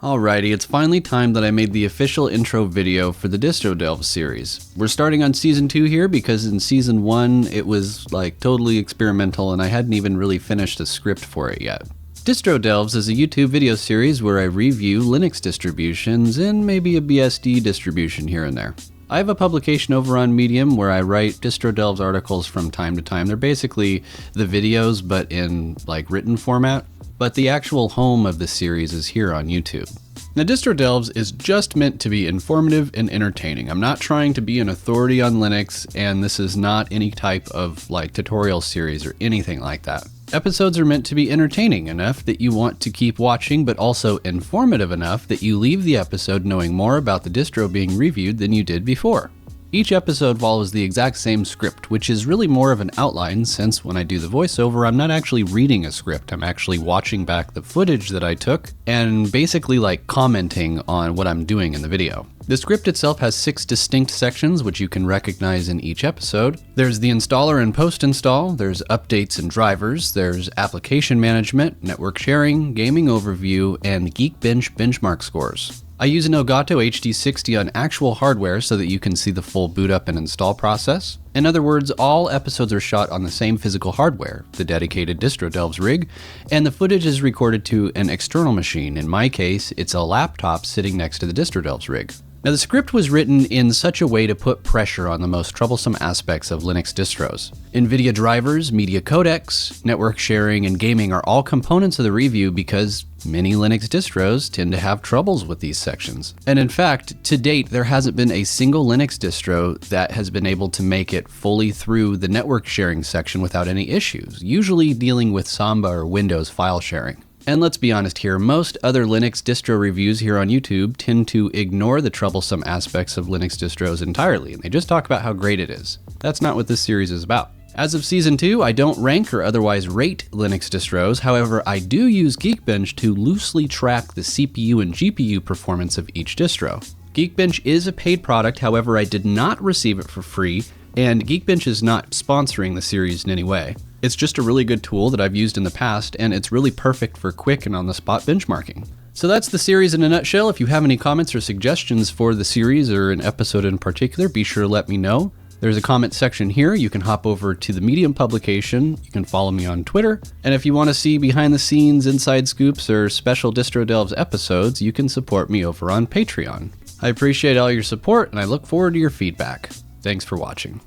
Alrighty, it's finally time that I made the official intro video for the Distro Delves series. We're starting on Season 2 here because in Season 1 it was like totally experimental and I hadn't even really finished a script for it yet. Distro Delves is a YouTube video series where I review Linux distributions and maybe a BSD distribution here and there. I have a publication over on Medium where I write Distro Delves articles from time to time. They're basically the videos but in like written format. But the actual home of the series is here on YouTube. Now, Distro Delves is just meant to be informative and entertaining. I'm not trying to be an authority on Linux, and this is not any type of like tutorial series or anything like that. Episodes are meant to be entertaining enough that you want to keep watching, but also informative enough that you leave the episode knowing more about the distro being reviewed than you did before. Each episode follows the exact same script, which is really more of an outline since when I do the voiceover, I'm not actually reading a script, I'm actually watching back the footage that I took and basically like commenting on what I'm doing in the video. The script itself has 6 distinct sections, which you can recognize in each episode. There's the installer and post-install, there's updates and drivers, there's application management, network sharing, gaming overview, and Geekbench Benchmark scores. I use an Elgato HD60 on actual hardware so that you can see the full boot up and install process. In other words, all episodes are shot on the same physical hardware, the dedicated Distro Delves rig, and the footage is recorded to an external machine. In my case, it's a laptop sitting next to the Distro Delves rig. Now, the script was written in such a way to put pressure on the most troublesome aspects of Linux distros. NVIDIA drivers, media codecs, network sharing, and gaming are all components of the review because many Linux distros tend to have troubles with these sections. And in fact, to date, there hasn't been a single Linux distro that has been able to make it fully through the network sharing section without any issues, usually dealing with Samba or Windows file sharing. And let's be honest here, most other Linux distro reviews here on YouTube tend to ignore the troublesome aspects of Linux distros entirely, and they just talk about how great it is. That's not what this series is about. As of Season 2, I don't rank or otherwise rate Linux distros, however, I do use Geekbench to loosely track the CPU and GPU performance of each distro. Geekbench is a paid product, however, I did not receive it for free, and Geekbench is not sponsoring the series in any way. It's just a really good tool that I've used in the past, and it's really perfect for quick and on-the-spot benchmarking. So that's the series in a nutshell. If you have any comments or suggestions for the series or an episode in particular, be sure to let me know. There's a comment section here. You can hop over to the Medium publication. You can follow me on Twitter. And if you want to see behind-the-scenes inside scoops or special Distro Delves episodes, you can support me over on Patreon. I appreciate all your support, and I look forward to your feedback. Thanks for watching.